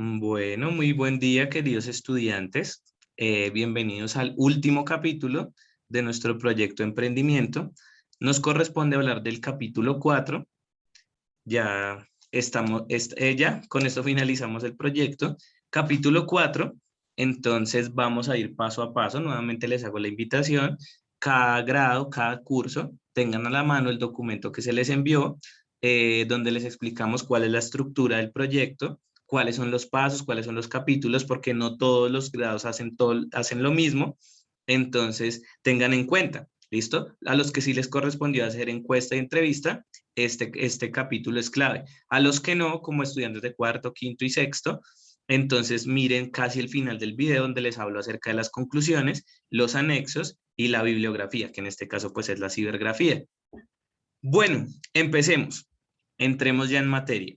Bueno, muy buen día, queridos estudiantes. Bienvenidos al último capítulo de nuestro proyecto de emprendimiento. Nos corresponde hablar del capítulo 4. Ya estamos, ya con esto finalizamos el proyecto. Capítulo 4. Entonces vamos a ir paso a paso. Nuevamente les hago la invitación. Cada grado, cada curso, tengan a la mano el documento que se les envió, donde les explicamos cuál es la estructura del proyecto, cuáles son los pasos, cuáles son los capítulos, porque no todos los grados hacen lo mismo. Entonces, tengan en cuenta, ¿listo? A los que sí les correspondió hacer encuesta y entrevista, este capítulo es clave. A los que no, como estudiantes de cuarto, quinto y sexto, entonces miren casi el final del video donde les hablo acerca de las conclusiones, los anexos y la bibliografía, que en este caso pues es la cibergrafía. Bueno, empecemos. Entremos ya en materia.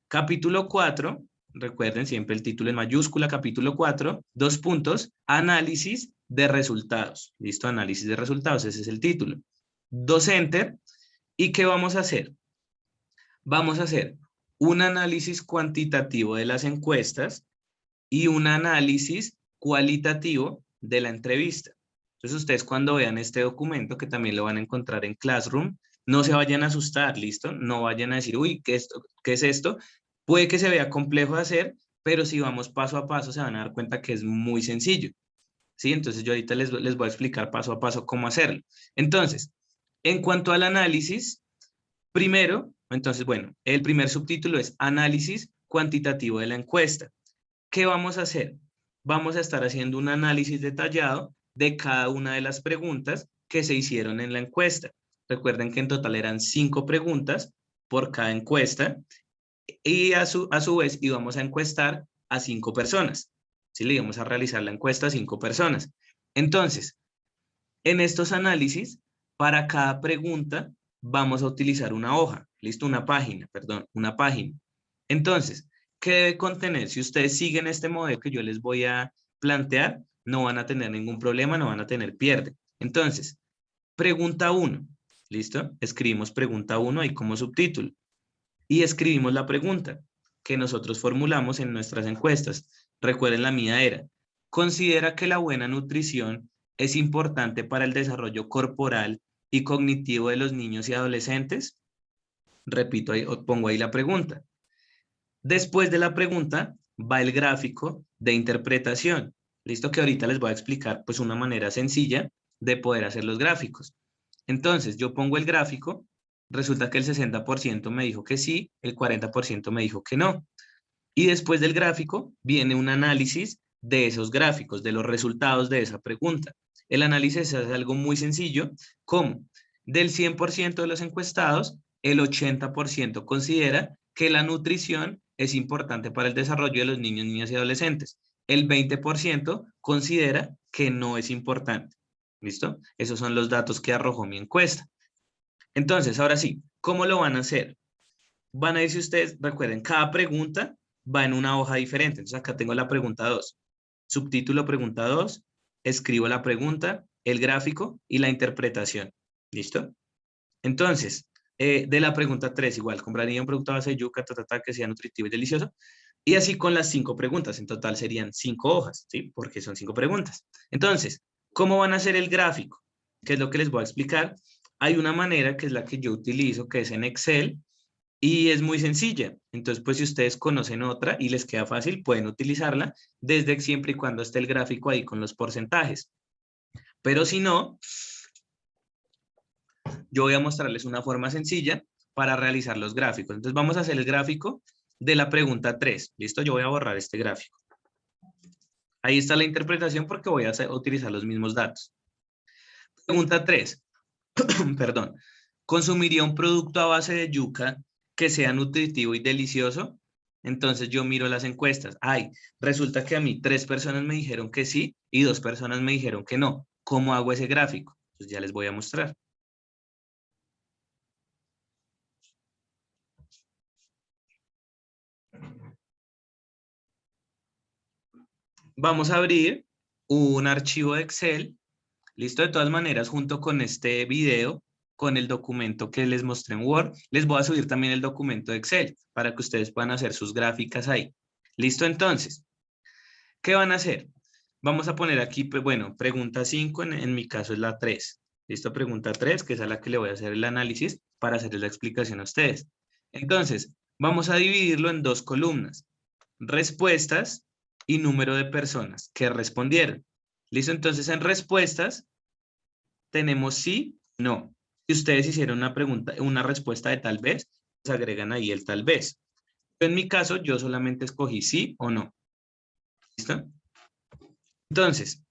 Capítulo 4, recuerden siempre el título en mayúscula, capítulo 4, 2 puntos, análisis de resultados. ¿Listo? Análisis de resultados, ese es el título. 2 enter. ¿Y qué vamos a hacer? Vamos a hacer un análisis cuantitativo de las encuestas y un análisis cualitativo de la entrevista. Entonces ustedes cuando vean este documento, que también lo van a encontrar en Classroom, no se vayan a asustar, ¿listo? No vayan a decir, uy, ¿qué es esto? Puede que se vea complejo de hacer, pero si vamos paso a paso se van a dar cuenta que es muy sencillo, ¿sí? Entonces yo ahorita les voy a explicar paso a paso cómo hacerlo. Entonces, en cuanto al análisis, primero, entonces, bueno, el primer subtítulo es análisis cuantitativo de la encuesta. ¿Qué vamos a hacer? Vamos a estar haciendo un análisis detallado de cada una de las preguntas que se hicieron en la encuesta. Recuerden que en total eran 5 preguntas por cada encuesta y a su vez íbamos a encuestar a 5 personas. ¿Sí? Le íbamos a realizar la encuesta a 5 personas. Entonces, en estos análisis, para cada pregunta vamos a utilizar una hoja, ¿listo? Una página, perdón, una página. Entonces, ¿qué debe contener? Si ustedes siguen este modelo que yo les voy a plantear, no van a tener ningún problema, no van a tener pierde. Entonces, pregunta 1, ¿listo? Escribimos pregunta 1 ahí como subtítulo. Y escribimos la pregunta que nosotros formulamos en nuestras encuestas. Recuerden, la mía era, ¿considera que la buena nutrición es importante para el desarrollo corporal y cognitivo de los niños y adolescentes? Repito, ahí, pongo ahí la pregunta. Después de la pregunta va el gráfico de interpretación. Listo, que ahorita les voy a explicar pues una manera sencilla de poder hacer los gráficos. Entonces, yo pongo el gráfico, resulta que el 60% me dijo que sí, el 40% me dijo que no. Y después del gráfico viene un análisis de esos gráficos, de los resultados de esa pregunta. El análisis es algo muy sencillo, como del 100% de los encuestados, el 80% considera que la nutrición es importante para el desarrollo de los niños, niñas y adolescentes. El 20% considera que no es importante. ¿Listo? Esos son los datos que arrojó mi encuesta. Entonces, ahora sí, ¿cómo lo van a hacer? Van a ir, si ustedes recuerden, cada pregunta va en una hoja diferente. Entonces, acá tengo la pregunta 2. Subtítulo pregunta 2, escribo la pregunta, el gráfico y la interpretación. ¿Listo? Entonces, de la pregunta 3, igual, compraría un producto a base de yuca, que sea nutritivo y delicioso. Y así con las 5 preguntas. En total serían 5 hojas, ¿sí? Porque son 5 preguntas. Entonces, ¿cómo van a hacer el gráfico? ¿Qué es lo que les voy a explicar? Hay una manera que es la que yo utilizo, que es en Excel, y es muy sencilla. Entonces, pues si ustedes conocen otra y les queda fácil, pueden utilizarla desde siempre y cuando esté el gráfico ahí con los porcentajes. Pero si no, yo voy a mostrarles una forma sencilla para realizar los gráficos. Entonces vamos a hacer el gráfico de la pregunta 3. ¿Listo? Yo voy a borrar este gráfico. Ahí está la interpretación porque voy a utilizar los mismos datos. Pregunta 3. Perdón. ¿Consumiría un producto a base de yuca que sea nutritivo y delicioso? Entonces yo miro las encuestas. Ay, resulta que a mí 3 personas me dijeron que sí y 2 personas me dijeron que no. ¿Cómo hago ese gráfico? Pues ya les voy a mostrar. Vamos a abrir un archivo de Excel. Listo, de todas maneras, junto con este video, con el documento que les mostré en Word, les voy a subir también el documento de Excel para que ustedes puedan hacer sus gráficas ahí. ¿Listo? Entonces, ¿qué van a hacer? Vamos a poner aquí, pues, bueno, pregunta 5, en mi caso es la 3. ¿Listo? Pregunta 3, que es a la que le voy a hacer el análisis para hacerles la explicación a ustedes. Entonces, vamos a dividirlo en dos columnas. Respuestas y número de personas que respondieron. ¿Listo? Entonces, en respuestas tenemos sí, no. Si ustedes hicieron una pregunta, una respuesta de tal vez, pues agregan ahí el tal vez. En mi caso, yo solamente escogí sí o no. ¿Listo? Entonces,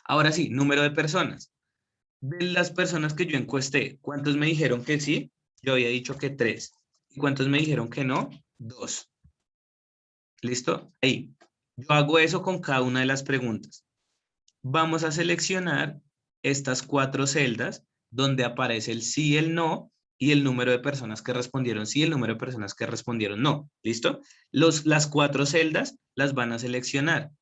ahora sí, número de personas. De las personas que yo encuesté, ¿cuántos me dijeron que sí? Yo había dicho que 3. ¿Y cuántos me dijeron que no? 2. ¿Listo? Ahí. Yo hago eso con cada una de las preguntas. Vamos a seleccionar estas 4 celdas donde aparece el sí, el no y el número de personas que respondieron sí, el número de personas que respondieron no. ¿Listo? Las 4 celdas las van a seleccionar.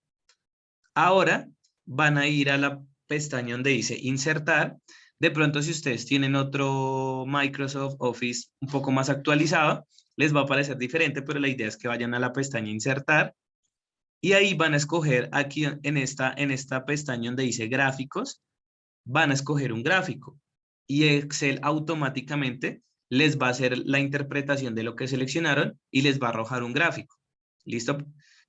Ahora van a ir a la pestaña donde dice insertar. De pronto, si ustedes tienen otro Microsoft Office un poco más actualizado, les va a parecer diferente, pero la idea es que vayan a la pestaña insertar y ahí van a escoger aquí en esta pestaña donde dice gráficos, van a escoger un gráfico y Excel automáticamente les va a hacer la interpretación de lo que seleccionaron y les va a arrojar un gráfico. ¿Listo?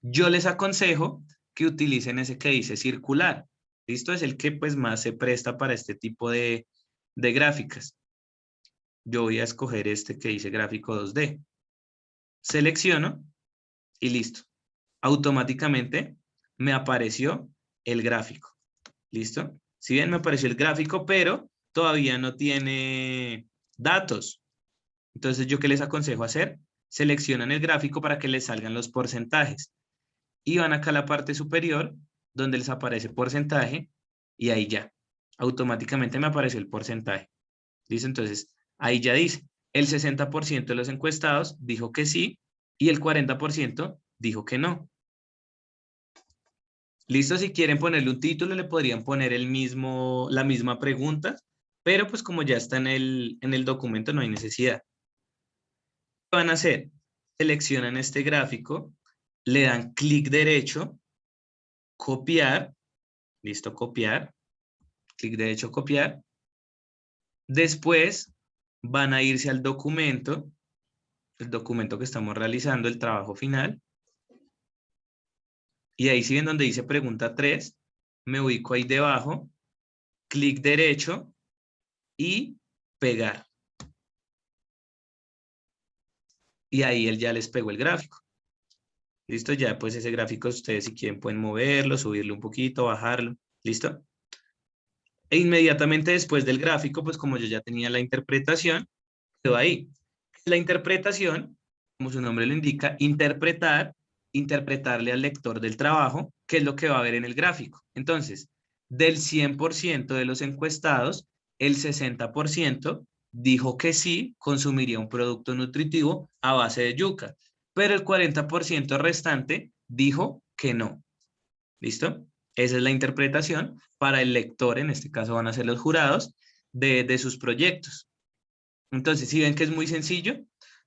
Yo les aconsejo que utilicen ese que dice circular. ¿Listo? Es el que pues más se presta para este tipo de gráficas. Yo voy a escoger este que dice gráfico 2D. Selecciono y listo. Automáticamente me apareció el gráfico. ¿Listo? Si bien me apareció el gráfico, pero todavía no tiene datos. Entonces, ¿yo qué les aconsejo hacer? Seleccionan el gráfico para que les salgan los porcentajes. Y van acá a la parte superior, donde les aparece porcentaje, y ahí ya. Automáticamente me apareció el porcentaje. ¿Listo? Entonces, ahí ya dice, el 60% de los encuestados dijo que sí, y el 40% dijo que no. Listo, si quieren ponerle un título, le podrían poner la misma pregunta, pero pues como ya está en el documento, no hay necesidad. ¿Qué van a hacer? Seleccionan este gráfico, le dan clic derecho, copiar, listo, copiar, clic derecho, copiar. Después van a irse al documento, el documento que estamos realizando, el trabajo final. Y ahí si ven donde dice pregunta 3, me ubico ahí debajo, clic derecho y pegar. Y ahí él ya les pegó el gráfico. ¿Listo? Ya pues ese gráfico ustedes si quieren pueden moverlo, subirlo un poquito, bajarlo. ¿Listo? E inmediatamente después del gráfico, pues como yo ya tenía la interpretación, quedó ahí. La interpretación, como su nombre lo indica, interpretarle al lector del trabajo, qué es lo que va a ver en el gráfico. Entonces, del 100% de los encuestados, el 60% dijo que sí, consumiría un producto nutritivo a base de yuca, pero el 40% restante dijo que no. ¿Listo? Esa es la interpretación para el lector, en este caso van a ser los jurados, de sus proyectos. Entonces, si ven que es muy sencillo,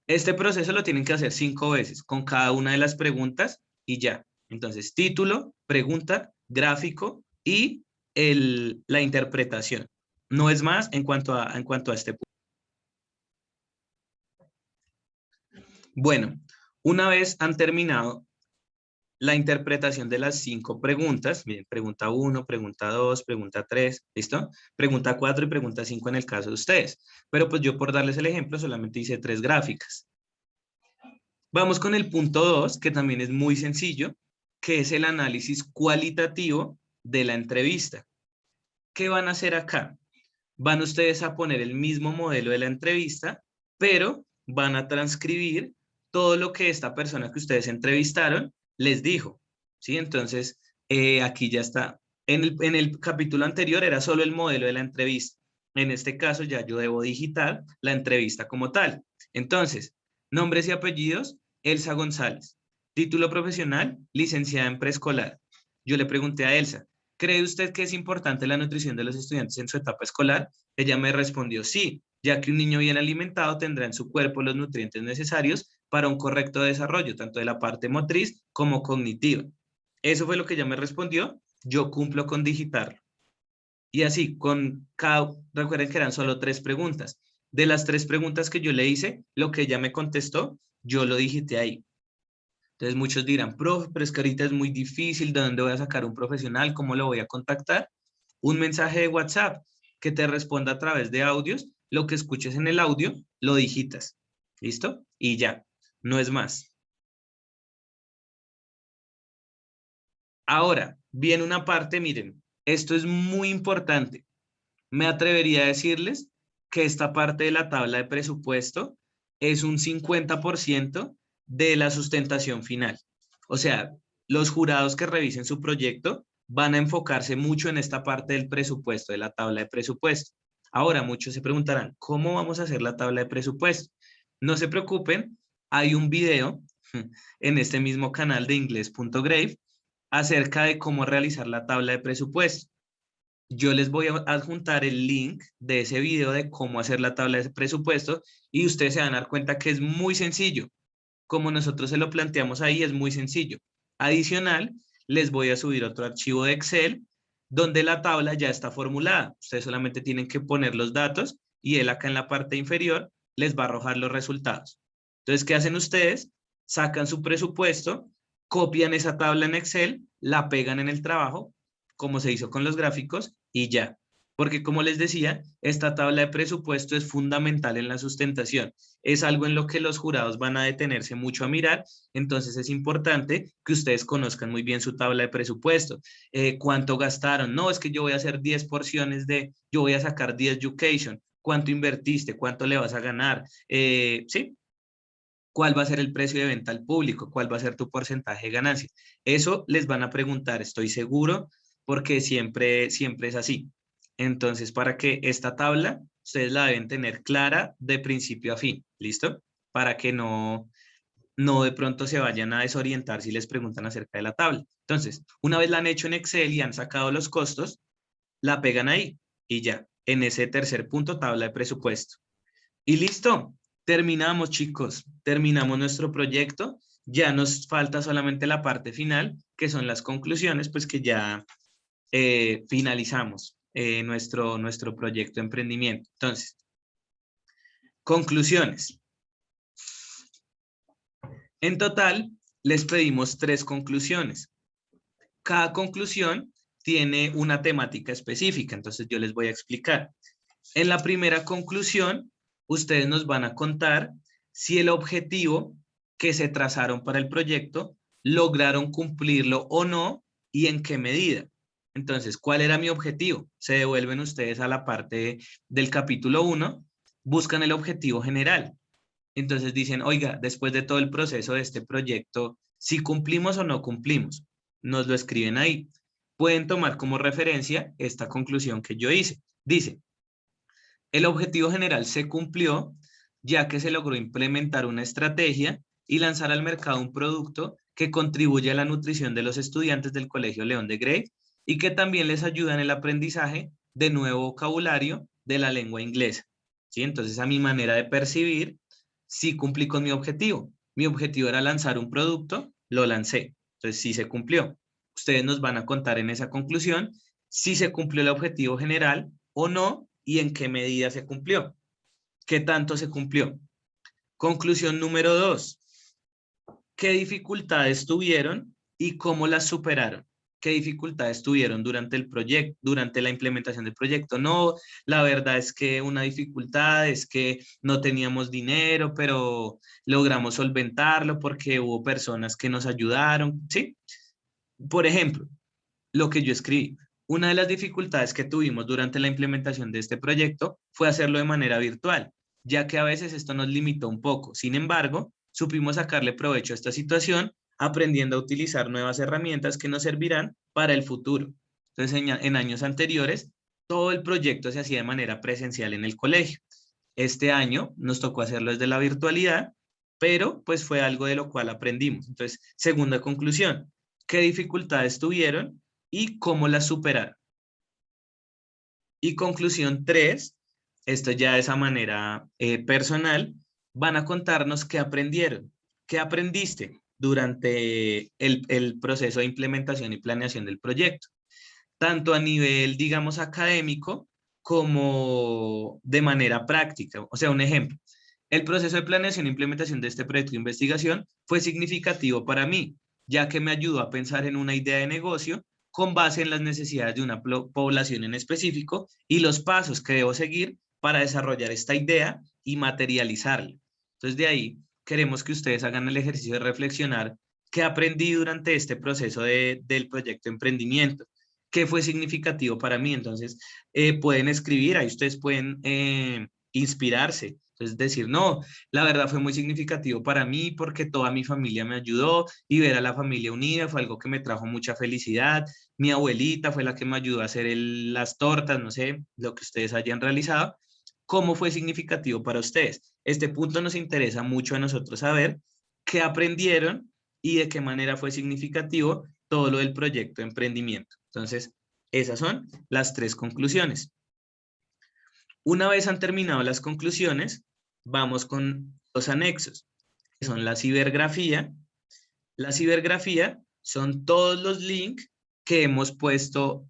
este proceso lo tienen que hacer 5 veces con cada una de las preguntas y ya. Entonces, título, pregunta, gráfico y la interpretación. No es más en cuanto a este punto. Bueno, una vez han terminado la interpretación de las 5 preguntas, miren, pregunta 1, pregunta 2, pregunta 3, ¿listo? Pregunta 4 y pregunta 5 en el caso de ustedes. Pero pues yo por darles el ejemplo solamente hice 3 gráficas. Vamos con el punto 2, que también es muy sencillo, que es el análisis cualitativo de la entrevista. ¿Qué van a hacer acá? Van ustedes a poner el mismo modelo de la entrevista, pero van a transcribir todo lo que esta persona que ustedes entrevistaron les dijo. ¿Sí? Entonces, aquí ya está. En el capítulo anterior era solo el modelo de la entrevista. En este caso ya yo debo digitar la entrevista como tal. Entonces, nombres y apellidos, Elsa González. Título profesional, licenciada en preescolar. Yo le pregunté a Elsa, ¿cree usted que es importante la nutrición de los estudiantes en su etapa escolar? Ella me respondió sí, ya que un niño bien alimentado tendrá en su cuerpo los nutrientes necesarios para un correcto desarrollo, tanto de la parte motriz como cognitiva. Eso fue lo que ella me respondió, yo cumplo con digitarlo. Y así, recuerden que eran solo 3 preguntas. De las 3 preguntas que yo le hice, lo que ella me contestó, yo lo digité ahí. Entonces muchos dirán, profe, pero es que ahorita es muy difícil, ¿de dónde voy a sacar un profesional? ¿Cómo lo voy a contactar? Un mensaje de WhatsApp que te responda a través de audios, lo que escuches en el audio, lo digitas. ¿Listo? Y ya, no es más. Ahora, viene una parte, miren, esto es muy importante. Me atrevería a decirles que esta parte de la tabla de presupuesto es un 50% de la sustentación final. O sea, los jurados que revisen su proyecto van a enfocarse mucho en esta parte del presupuesto, de la tabla de presupuesto. Ahora, muchos se preguntarán, ¿cómo vamos a hacer la tabla de presupuesto? No se preocupen, hay un video en este mismo canal de inglés.grave acerca de cómo realizar la tabla de presupuesto. Yo les voy a adjuntar el link de ese video de cómo hacer la tabla de presupuesto y ustedes se van a dar cuenta que es muy sencillo. Como nosotros se lo planteamos ahí, es muy sencillo. Adicional, les voy a subir otro archivo de Excel donde la tabla ya está formulada. Ustedes solamente tienen que poner los datos y él acá en la parte inferior les va a arrojar los resultados. Entonces, ¿qué hacen ustedes? Sacan su presupuesto, copian esa tabla en Excel, la pegan en el trabajo, como se hizo con los gráficos, y ya. Porque como les decía, esta tabla de presupuesto es fundamental en la sustentación. Es algo en lo que los jurados van a detenerse mucho a mirar, entonces es importante que ustedes conozcan muy bien su tabla de presupuesto. ¿Cuánto gastaron? No, es que yo voy a hacer 10 porciones yo voy a sacar 10 education. ¿Cuánto invertiste? ¿Cuánto le vas a ganar? ¿Sí? ¿Cuál va a ser el precio de venta al público? ¿Cuál va a ser tu porcentaje de ganancia? Eso les van a preguntar, estoy seguro, porque siempre es así. Entonces, para que esta tabla, ustedes la deben tener clara de principio a fin, ¿listo? Para que no de pronto se vayan a desorientar si les preguntan acerca de la tabla. Entonces, una vez la han hecho en Excel y han sacado los costos, la pegan ahí y ya, en ese tercer punto, tabla de presupuesto. Y listo, terminamos chicos, terminamos nuestro proyecto. Ya nos falta solamente la parte final, que son las conclusiones, pues que ya finalizamos nuestro proyecto de emprendimiento. Entonces, conclusiones. En total, les pedimos 3 conclusiones. Cada conclusión tiene una temática específica, entonces yo les voy a explicar. En la primera conclusión, ustedes nos van a contar si el objetivo que se trazaron para el proyecto lograron cumplirlo o no y en qué medida. Entonces, ¿cuál era mi objetivo? Se devuelven ustedes a la parte del capítulo 1, buscan el objetivo general. Entonces dicen, oiga, después de todo el proceso de este proyecto, si cumplimos o no cumplimos, nos lo escriben ahí. Pueden tomar como referencia esta conclusión que yo hice. Dice, el objetivo general se cumplió, ya que se logró implementar una estrategia y lanzar al mercado un producto que contribuye a la nutrición de los estudiantes del Colegio León de Grave y que también les ayuda en el aprendizaje de nuevo vocabulario de la lengua inglesa. ¿Sí? Entonces, a mi manera de percibir, sí cumplí con mi objetivo. Mi objetivo era lanzar un producto, lo lancé. Entonces, sí se cumplió. Ustedes nos van a contar en esa conclusión si se cumplió el objetivo general o no y en qué medida se cumplió. ¿Qué tanto se cumplió? Conclusión número 2. ¿Qué dificultades tuvieron y cómo las superaron? ¿Qué dificultades tuvieron durante el proyecto, durante la implementación del proyecto? No, la verdad es que una dificultad es que no teníamos dinero, pero logramos solventarlo porque hubo personas que nos ayudaron, ¿sí? Por ejemplo, lo que yo escribí. Una de las dificultades que tuvimos durante la implementación de este proyecto fue hacerlo de manera virtual, ya que a veces esto nos limitó un poco. Sin embargo, supimos sacarle provecho a esta situación, aprendiendo a utilizar nuevas herramientas que nos servirán para el futuro. Entonces, en años anteriores, todo el proyecto se hacía de manera presencial en el colegio. Este año nos tocó hacerlo desde la virtualidad, pero pues fue algo de lo cual aprendimos. Entonces, segunda conclusión, ¿qué dificultades tuvieron y cómo las superaron? Y conclusión 3, esto ya de esa manera personal, van a contarnos qué aprendieron. ¿qué aprendiste durante el proceso de implementación y planeación del proyecto? Tanto a nivel, digamos, académico como de manera práctica. O sea, un ejemplo, el proceso de planeación e implementación de este proyecto de investigación fue significativo para mí, ya que me ayudó a pensar en una idea de negocio con base en las necesidades de una población en específico y los pasos que debo seguir para desarrollar esta idea y materializarla. Entonces, de ahí queremos que ustedes hagan el ejercicio de reflexionar qué aprendí durante este proceso del proyecto de emprendimiento, qué fue significativo para mí. Entonces, pueden escribir, ahí ustedes pueden inspirarse. Entonces, decir, no, la verdad fue muy significativo para mí porque toda mi familia me ayudó y ver a la familia unida fue algo que me trajo mucha felicidad. Mi abuelita fue la que me ayudó a hacer las tortas, no sé, lo que ustedes hayan realizado. ¿Cómo fue significativo para ustedes? Este punto nos interesa mucho a nosotros saber qué aprendieron y de qué manera fue significativo todo lo del proyecto de emprendimiento. Entonces, esas son las 3 conclusiones. Una vez han terminado las conclusiones, vamos con los anexos, que son la cibergrafía. La cibergrafía son todos los links que hemos puesto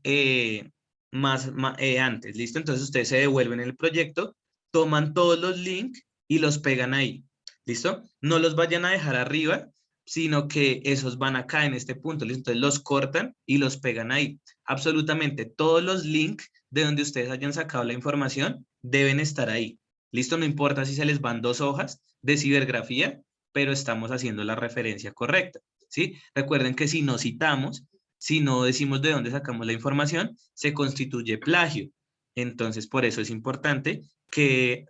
antes, ¿listo? Entonces ustedes se devuelven el proyecto, toman todos los links y los pegan ahí, ¿listo? No los vayan a dejar arriba, sino que esos van acá en este punto, ¿listo? Entonces los cortan y los pegan ahí. Absolutamente todos los links de donde ustedes hayan sacado la información deben estar ahí, ¿listo? No importa si se les van 2 hojas de cibergrafía, pero estamos haciendo la referencia correcta, ¿sí? Recuerden que si no citamos, si no decimos de dónde sacamos la información, se constituye plagio. Entonces, por eso es importante que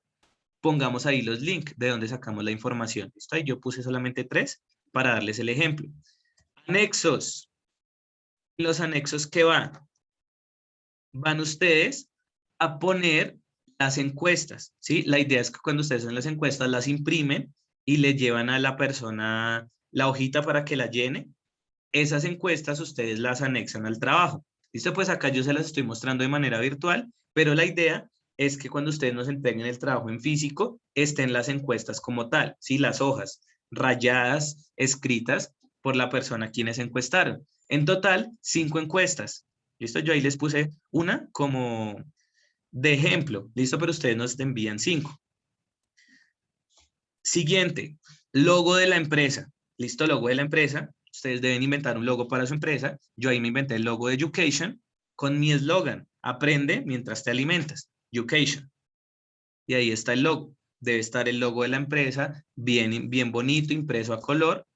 pongamos ahí los links de dónde sacamos la información. ¿Listo? Ahí yo puse solamente 3 para darles el ejemplo. Anexos. Los anexos que van ustedes a poner las encuestas, ¿sí? La idea es que cuando ustedes hacen las encuestas las imprimen y le llevan a la persona la hojita para que la llene. Esas encuestas ustedes las anexan al trabajo. ¿Listo? Pues acá yo se las estoy mostrando de manera virtual, pero la idea es que cuando ustedes nos entreguen el trabajo en físico, estén las encuestas como tal, ¿sí? Las hojas rayadas, escritas por la persona a quienes encuestaron. En total, 5 encuestas. ¿Listo? Yo ahí les puse una como de ejemplo. ¿Listo? Pero ustedes nos envían 5. Siguiente, logo de la empresa. ¿Listo? Logo de la empresa. Ustedes deben inventar un logo para su empresa. Yo ahí me inventé el logo de Education con mi eslogan, aprende mientras te alimentas, Education. Y ahí está el logo. Debe estar el logo de la empresa, bien, bien bonito, impreso a color.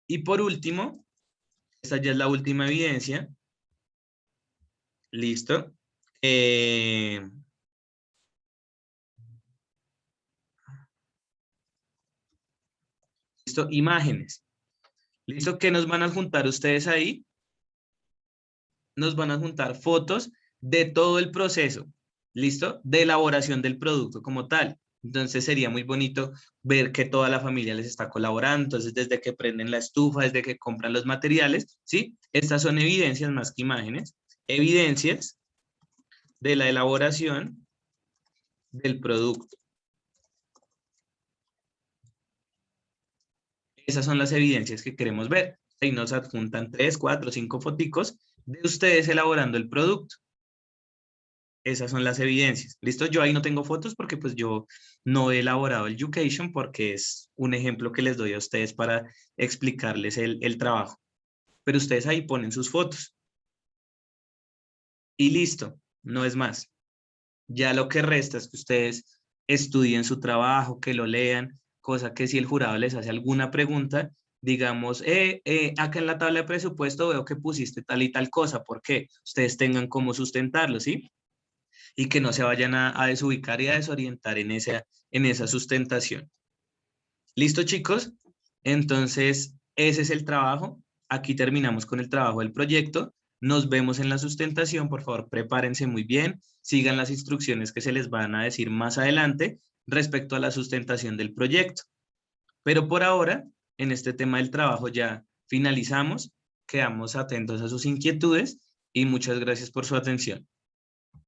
Y por último, esta ya es la última evidencia. Listo. Listo, imágenes. Listo, ¿qué nos van a juntar ustedes ahí? Nos van a juntar fotos de todo el proceso, ¿listo? De elaboración del producto como tal. Entonces sería muy bonito ver que toda la familia les está colaborando, entonces desde que prenden la estufa, desde que compran los materiales, ¿sí? Estas son evidencias más que imágenes, evidencias de la elaboración del producto. Esas son las evidencias que queremos ver. Ahí nos adjuntan 3, 4, 5 foticos de ustedes elaborando el producto. Esas son las evidencias. ¿Listo? Yo ahí no tengo fotos porque pues yo no he elaborado el Education porque es un ejemplo que les doy a ustedes para explicarles el trabajo. Pero ustedes ahí ponen sus fotos. Y listo, no es más. Ya lo que resta es que ustedes estudien su trabajo, que lo lean, cosa que si el jurado les hace alguna pregunta, digamos, acá en la tabla de presupuesto veo que pusiste tal y tal cosa, ¿por qué? Ustedes tengan cómo sustentarlo, ¿sí? Y que no se vayan a desubicar y a desorientar en esa sustentación. ¿Listo, chicos? Entonces, ese es el trabajo. Aquí terminamos con el trabajo del proyecto. Nos vemos en la sustentación. Por favor, prepárense muy bien. Sigan las instrucciones que se les van a decir más adelante respecto a la sustentación del proyecto. Pero por ahora, en este tema del trabajo ya finalizamos. Quedamos atentos a sus inquietudes y muchas gracias por su atención.